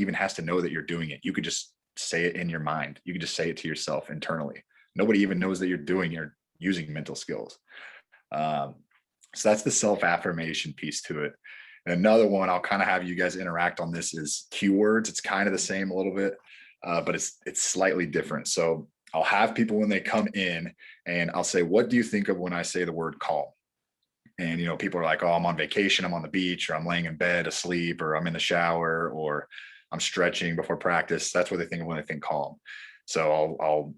even has to know that you're doing it. You could just say it in your mind. You could just say it to yourself internally. Nobody even knows that you're using mental skills. So that's the self-affirmation piece to it. And another one, I'll kind of have you guys interact on this, is keywords. It's kind of the same a little bit, but it's slightly different. So I'll have people when they come in and I'll say, what do you think of when I say the word calm? And, you know, people are like, oh, I'm on vacation, I'm on the beach, or I'm laying in bed asleep, or I'm in the shower, or I'm stretching before practice. That's what they think of when they think calm. So I'll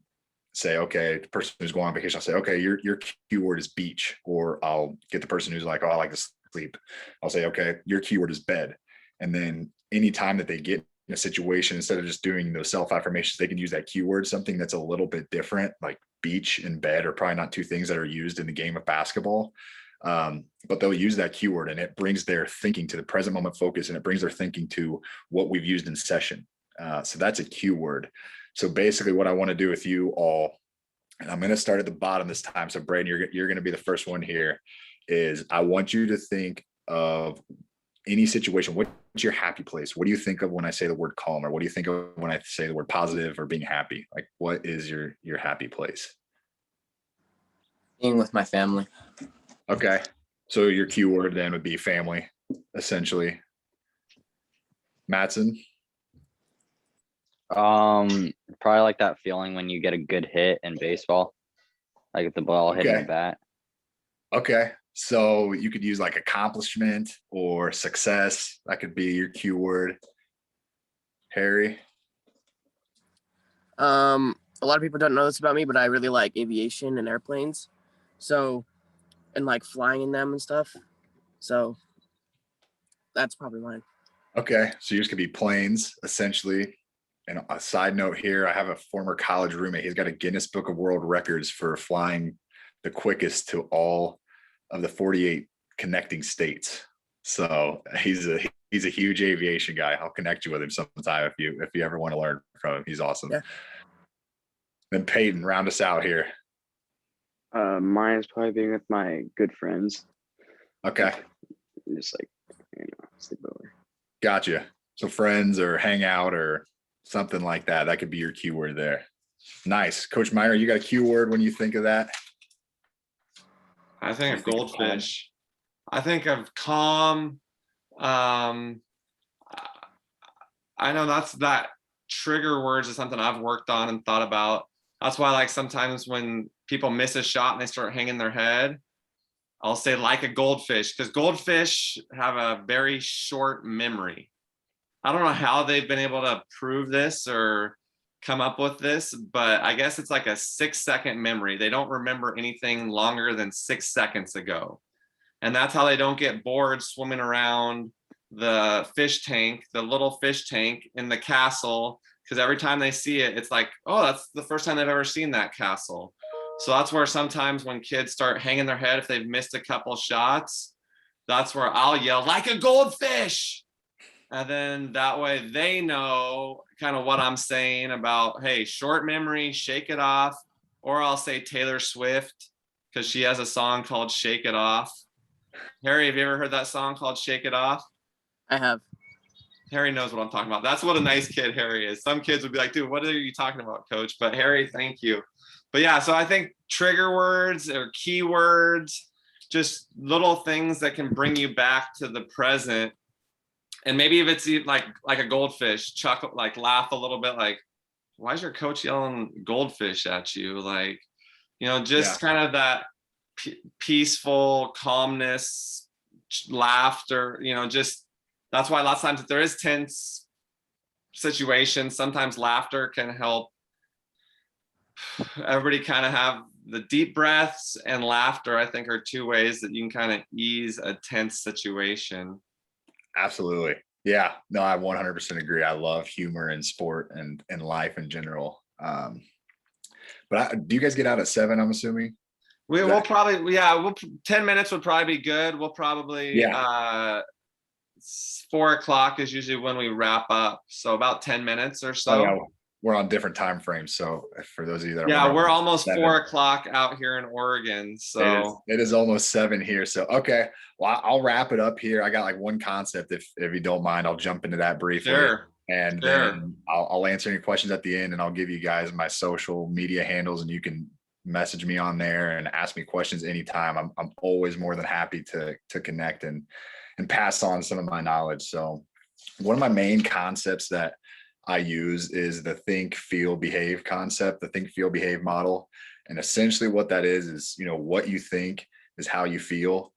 say, okay, the person who's going on vacation, I'll say, okay, your keyword is beach. Or I'll get the person who's like, oh, I like to sleep. I'll say, okay, your keyword is bed. And then anytime that they get in a situation, instead of just doing those self-affirmations, they can use that keyword, something that's a little bit different, like beach and bed are probably not 2 things that are used in the game of basketball. But they'll use that keyword and it brings their thinking to the present moment focus, and it brings their thinking to what we've used in session. So that's a keyword. So basically what I want to do with you all, and I'm going to start at the bottom this time. So Braden, you're going to be the first one here, is I want you to think of any situation. What's your happy place? What do you think of when I say the word calm? Or what do you think of when I say the word positive or being happy? Like, what is your happy place? Being with my family. Okay. So your keyword then would be family, essentially. Mattson? Probably like that feeling when you get a good hit in baseball, like if the ball hitting Okay. the bat. Okay. So you could use like accomplishment or success. That could be your keyword. Harry? A lot of people don't know this about me, but I really like aviation and airplanes. So, and like flying in them and stuff. So that's probably mine. Okay. So yours could be planes, essentially. And a side note here, I have a former college roommate. He's got a Guinness Book of World Records for flying the quickest to all of the 48 connecting states. So he's a huge aviation guy. I'll connect you with him sometime if you ever want to learn from him. He's awesome. Yeah. Then Peyton, round us out here. Mine is probably being with my good friends. Okay. Just like, sleep over. Gotcha. So friends or hang out or something like that. That could be your keyword there. Nice. Coach Meyer, you got a keyword when you think of that? I think of goldfish. I think of calm. I know that trigger words is something I've worked on and thought about. That's why, like, sometimes when people miss a shot and they start hanging their head, I'll say like a goldfish, because goldfish have a very short memory. I don't know how they've been able to prove this or come up with this, but I guess it's like a 6-second memory. They don't remember anything longer than 6 seconds ago. And that's how they don't get bored swimming around the fish tank, the little fish tank in the castle, because every time they see it, it's like, oh, that's the first time they've ever seen that castle. So that's where sometimes when kids start hanging their head, if they've missed a couple shots, that's where I'll yell, like a goldfish. And then that way they know kind of what I'm saying about, hey, short memory, shake it off. Or I'll say Taylor Swift, because she has a song called Shake It Off. Harry, have you ever heard that song called Shake It Off? I have. Harry knows what I'm talking about. That's what a nice kid Harry is. Some kids would be like, dude, what are you talking about, coach? But Harry, thank you. But yeah, so I think trigger words or keywords, just little things that can bring you back to the present And maybe if it's like a goldfish, chuckle, like laugh a little bit, like, why is your coach yelling goldfish at you? Like, just kind of that peaceful calmness, laughter, just that's why lots of times if there is tense situations, sometimes laughter can help everybody kind of have the deep breaths, and laughter, I think, are two ways that you can kind of ease a tense situation. Absolutely. Yeah, no, I 100% agree. I love humor in sport and in life in general. But do you guys get out at 7? I'm assuming. We'll probably 10 minutes would probably be good. We'll probably 4 o'clock is usually when we wrap up, so about 10 minutes or so. Oh, yeah. We're on different time frames, so for those of you that are we're almost 4 o'clock out here in Oregon, so it is almost 7 here. So okay, well, I'll wrap it up here. I got like one concept, if you don't mind, I'll jump into that briefly. Sure. And then I'll answer any questions at the end, and I'll give you guys my social media handles, and you can message me on there and ask me questions anytime. I'm always more than happy to connect and pass on some of my knowledge. So one of my main concepts that I use is the think, feel, behave concept, the think, feel, behave model. And essentially what that is, what you think is how you feel,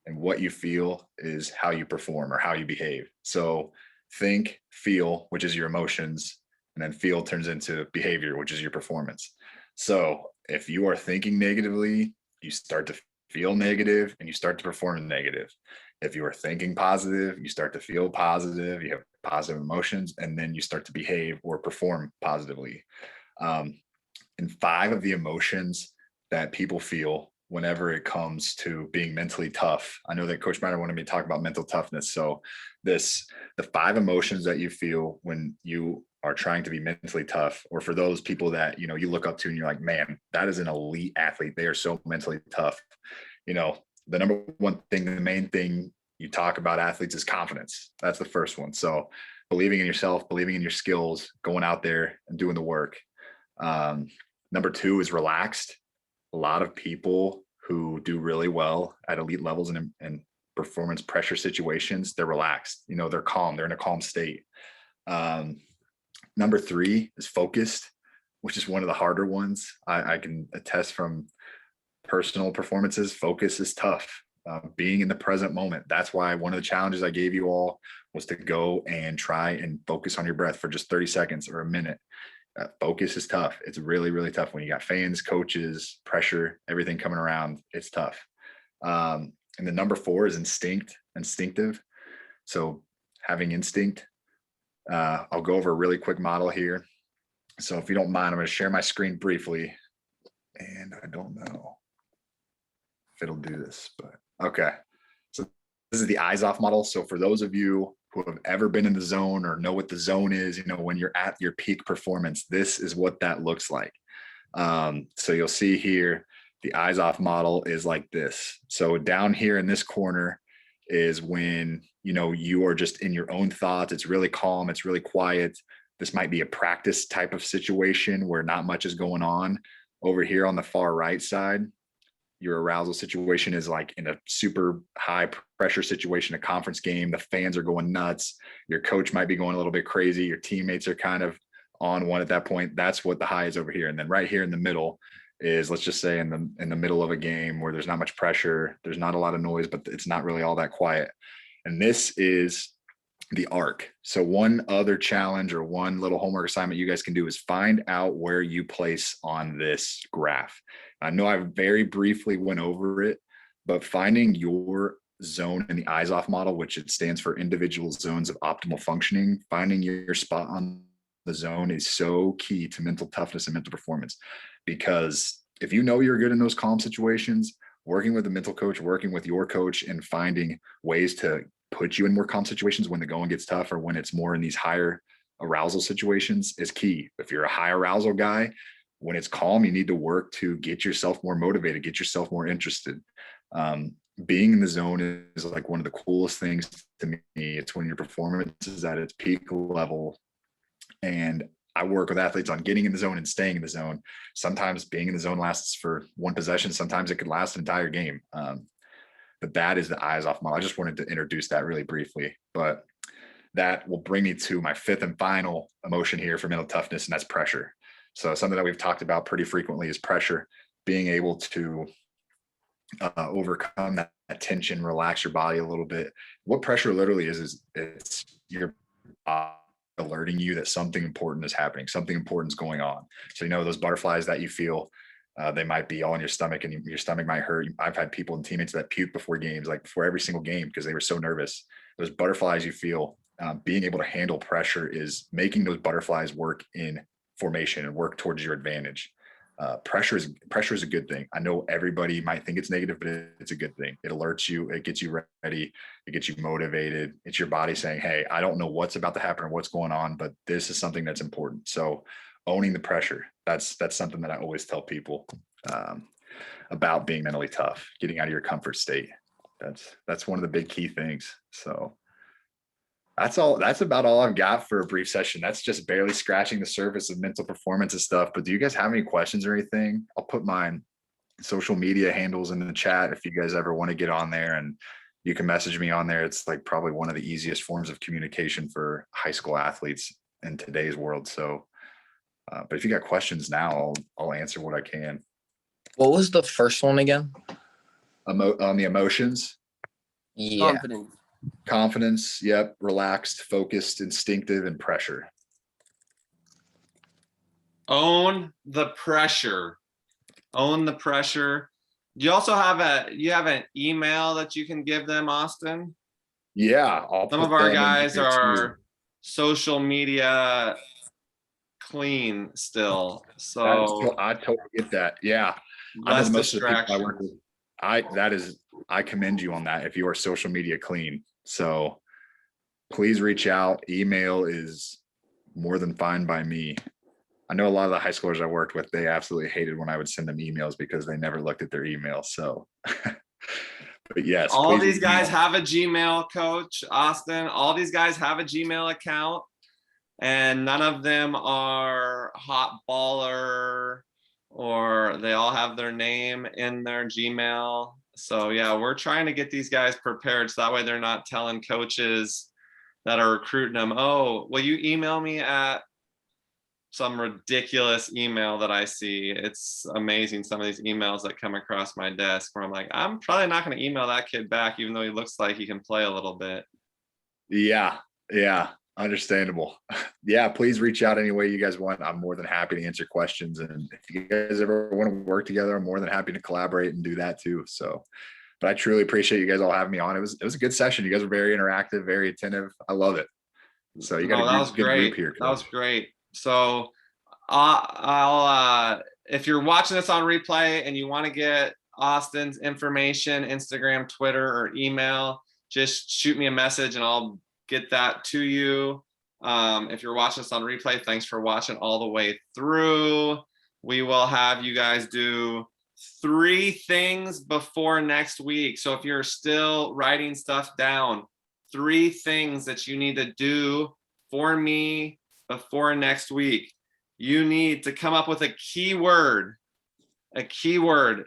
and what you feel is how you perform or how you behave. So think, feel, which is your emotions, and then feel turns into behavior, which is your performance. So if you are thinking negatively, you start to feel negative and you start to perform negative. If you are thinking positive, you start to feel positive, you have positive emotions, and then you start to behave or perform positively. And 5 of the emotions that people feel whenever it comes to being mentally tough. I know that Coach Miner wanted me to talk about mental toughness. So the 5 emotions that you feel when you are trying to be mentally tough, or for those people that, you look up to and you're like, man, that is an elite athlete. They are so mentally tough. The number one thing, the main thing you talk about athletes is confidence. That's the first one. So believing in yourself, believing in your skills, going out there and doing the work. Number 2 is relaxed. A lot of people who do really well at elite levels and performance pressure situations, they're relaxed. They're calm. They're in a calm state. Number 3 is focused, which is one of the harder ones. I can attest from personal performances. Focus is tough. Being in the present moment. That's why one of the challenges I gave you all was to go and try and focus on your breath for just 30 seconds or a minute. Focus is tough. It's really, really tough when you got fans, coaches, pressure, everything coming around. It's tough. And the number 4 is instinctive. So having instinct. I'll go over a really quick model here. So if you don't mind, I'm going to share my screen briefly. And I don't know if it'll do this, but okay. So this is the eyes off model. So for those of you who have ever been in the zone or know what the zone is, when you're at your peak performance, this is what that looks like. So you'll see here, the eyes off model is like this. So down here in this corner is when, you are just in your own thoughts. It's really calm. It's really quiet. This might be a practice type of situation where not much is going on. Over here on the far right side, your arousal situation is like in a super high pressure situation, a conference game. The fans are going nuts. Your coach might be going a little bit crazy. Your teammates are kind of on one at that point. That's what the high is over here. And then right here in the middle is, let's just say in the middle of a game where there's not much pressure, there's not a lot of noise, but it's not really all that quiet. And this is the arc. So one other challenge or one little homework assignment you guys can do is find out where you place on this graph. I know I very briefly went over it, but finding your zone in the eyes off model, which it stands for individual zones of optimal functioning, finding your spot on the zone is so key to mental toughness and mental performance. Because if you're good in those calm situations, working with a mental coach, working with your coach, and finding ways to put you in more calm situations when the going gets tough or when it's more in these higher arousal situations is key. If you're a high arousal guy, when it's calm, you need to work to get yourself more motivated, get yourself more interested. Being in the zone is like one of the coolest things to me. It's when your performance is at its peak level. And I work with athletes on getting in the zone and staying in the zone. Sometimes being in the zone lasts for one possession. Sometimes it could last an entire game. But that is the eyes off model. I just wanted to introduce that really briefly. But that will bring me to my fifth and final emotion here for mental toughness, and that's pressure. So something that we've talked about pretty frequently is pressure, being able to overcome that tension, relax your body a little bit. What pressure literally is it's your body alerting you that something important is happening, something important is going on. So, those butterflies that you feel, they might be all in your stomach and your stomach might hurt. I've had people and teammates that puke before games, like before every single game, because they were so nervous. Those butterflies you feel, being able to handle pressure is making those butterflies work in formation and work towards your advantage. Pressure is a good thing. I know everybody might think it's negative, but it's a good thing. It alerts you, it gets you ready, it gets you motivated. It's your body saying, hey, I don't know what's about to happen or what's going on, but this is something that's important. So owning the pressure, that's something that I always tell people about being mentally tough, getting out of your comfort state. That's one of the big key things. So that's about all I've got for a brief session. That's just barely scratching the surface of mental performance and stuff. But do you guys have any questions or anything? I'll put my social media handles in the chat if you guys ever want to get on there, and you can message me on there. It's like probably one of the easiest forms of communication for high school athletes in today's world. So, but if you got questions now, I'll answer what I can. What was the first one again? On the emotions. Yeah. Confidence, yep. Relaxed, focused, instinctive, and pressure. Own the pressure. Own the pressure. Do you also have an email that you can give them, Austin? Yeah. Some of our guys are social media clean still. So I totally get that. Yeah. I know most of the people I work with. I commend you on that if you are social media clean. So please reach out. Email is more than fine by me. I know a lot of the high schoolers I worked with, they absolutely hated when I would send them emails because they never looked at their email. So, but yes. All these guys have a Gmail, Coach Austin. All these guys have a Gmail account, and none of them are hot baller, or they all have their name in their Gmail. So yeah, we're trying to get these guys prepared so that way they're not telling coaches that are recruiting them, oh, will you email me at some ridiculous email that I see? It's amazing, some of these emails that come across my desk where I'm like, I'm probably not going to email that kid back, even though he looks like he can play a little bit. Yeah. Understandable. Yeah, please reach out any way you guys want. I'm more than happy to answer questions. And if you guys ever want to work together, I'm more than happy to collaborate and do that too. So, but I truly appreciate you guys all having me on. It was a good session. You guys were very interactive, very attentive. I love it. So you got a good group here. That was great. So I'll if you're watching this on replay and you want to get Austin's information, Instagram, Twitter, or email, just shoot me a message and I'll get that to you. If you're watching this on replay, thanks for watching all the way through. We will have you guys do 3 things before next week. So if you're still writing stuff down, 3 things that you need to do for me before next week. You need to come up with a keyword,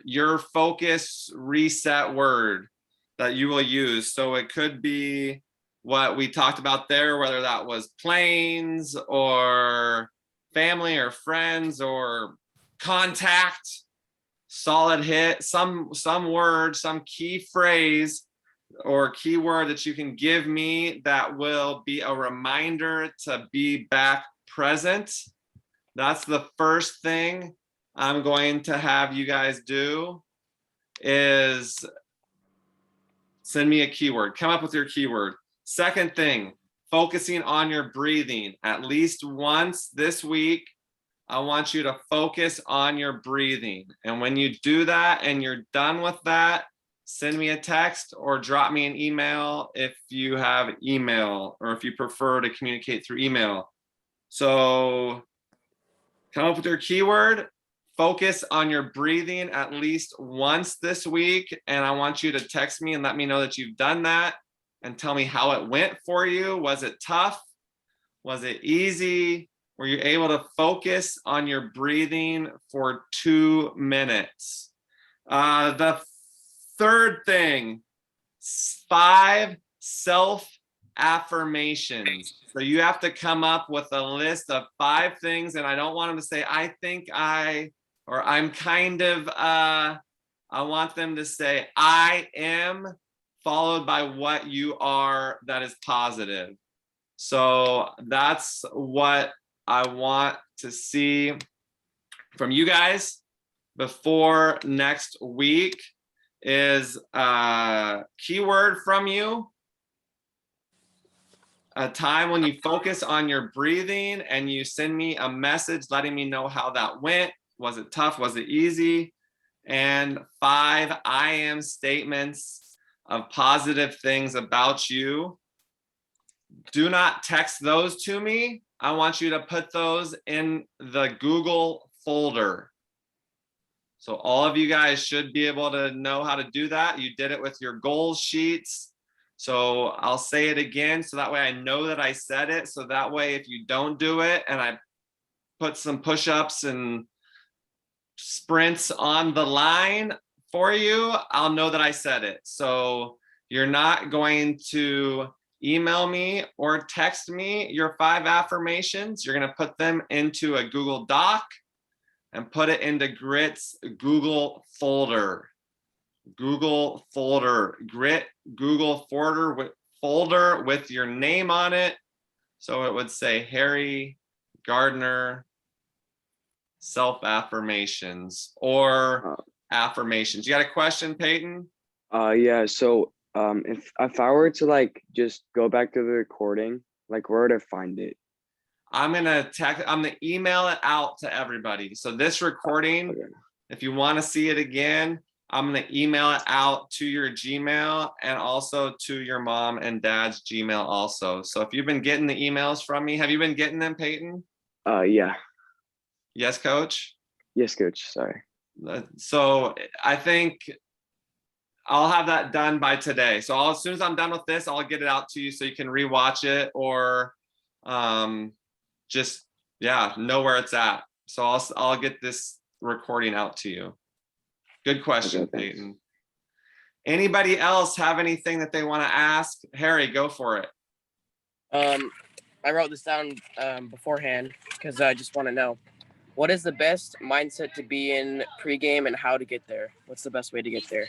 your focus reset word that you will use. So it could be what we talked about there, whether that was planes or family or friends or contact, solid hit, some word, some key phrase or keyword that you can give me that will be a reminder to be back present. That's the first thing I'm going to have you guys do, is send me a keyword, come up with your keyword. Second thing, focusing on your breathing. At least once this week, I want you to focus on your breathing. And when you do that and you're done with that, send me a text or drop me an email if you have email or if you prefer to communicate through email. So come up with your keyword, focus on your breathing at least once this week. And I want you to text me and let me know that you've done that and tell me how it went for you. Was it tough? Was it easy? Were you able to focus on your breathing for 2 minutes? The third thing, 5 self affirmations. So you have to come up with a list of 5 things, and I don't want them to say, I think I, or I'm kind of, I want them to say, I am, followed by what you are that is positive. So that's what I want to see from you guys before next week is a keyword from you. A time when you focus on your breathing and you send me a message letting me know how that went. Was it tough? Was it easy? And 5 I am statements of positive things about you. Do not text those to me. I want you to put those in the Google folder. So all of you guys should be able to know how to do that. You did it with your goals sheets. So I'll say it again so that way I know that I said it. So that way if you don't do it and I put some push-ups and sprints on the line for you, I'll know that I said it. So you're not going to email me or text me your 5 affirmations. You're going to put them into a Google Doc and put it into Grit's Google folder. Google folder, Grit Google folder with your name on it. So it would say Harry Gardner self-affirmations or affirmations. You got a question, Peyton? Yeah, so if I were to like just go back to the recording, like where to find it? I'm gonna email it out to everybody. So this recording, Okay. if you want to see it again, I'm gonna email it out to your Gmail and also to your mom and dad's Gmail also. So if you've been getting the emails from me, have you been getting them, Peyton? Yeah. Yes, coach? Yes, coach. Sorry. So I think I'll have that done by today. So as soon as I'm done with this, I'll get it out to you so you can rewatch it or just, yeah, know where it's at. So I'll get this recording out to you. Good question, Okay, thanks. Peyton. Anybody else have anything that they want to ask? Harry, go for it. I wrote this down beforehand because I just want to know, what is the best mindset to be in pregame and how to get there? What's the best way to get there?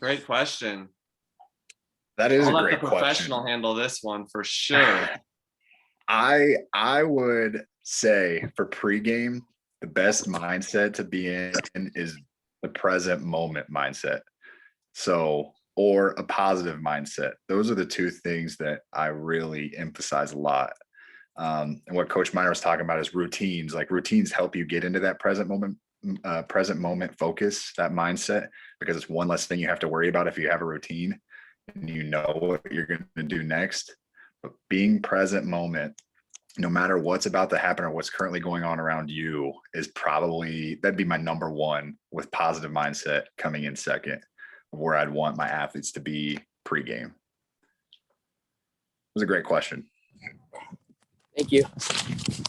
Great question. That is I'll a let the great question. professional handle this one for sure. I would say for pregame, the best mindset to be in is the present moment mindset. So, or a positive mindset. Those are the 2 things that I really emphasize a lot. And what Coach Miner was talking about is routines. Like routines help you get into that present moment focus, that mindset, because it's one less thing you have to worry about if you have a routine and you know what you're going to do next. But being present moment, no matter what's about to happen or what's currently going on around you, is probably, that'd be my number 1 with positive mindset coming in second of where I'd want my athletes to be pregame. It was a great question. Thank you.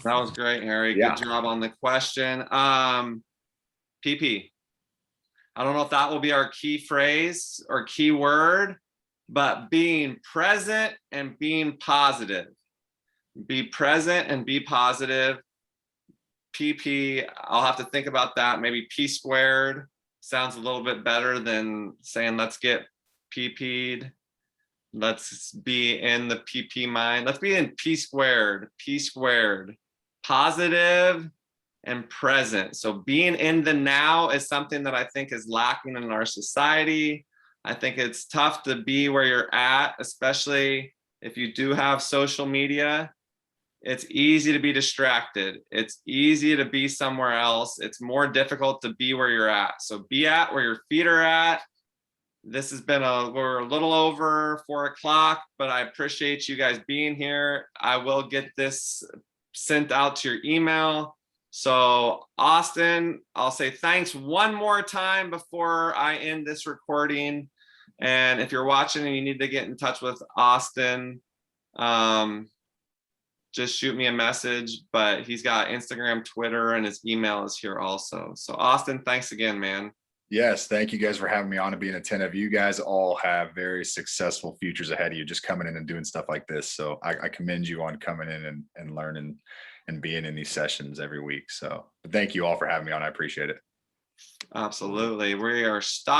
That was great, Harry. Yeah. Good job on the question. PP. I don't know if that will be our key phrase or key word, but being present and being positive. Be present and be positive. PP, I'll have to think about that. Maybe P squared sounds a little bit better than saying let's get PP'd. Let's be in the PP mind. Let's be in P squared. Positive and present. So being in the now is something that I think is lacking in our society. I think it's tough to be where you're at, especially if you do have social media. It's easy to be distracted. It's easy to be somewhere else. It's more difficult to be where you're at. So be at where your feet are at. This has been we're a little over 4 o'clock, but I appreciate you guys being here. I will get this sent out to your email. So Austin, I'll say thanks one more time before I end this recording. And if you're watching and you need to get in touch with Austin, just shoot me a message, but he's got Instagram, Twitter, and his email is here also. So Austin, thanks again, man. Yes, thank you guys for having me on and being attentive. You guys all have very successful futures ahead of you, just coming in and doing stuff like this. So I commend you on coming in and learning and being in these sessions every week. So thank you all for having me on. I appreciate it. Absolutely. We are stopped.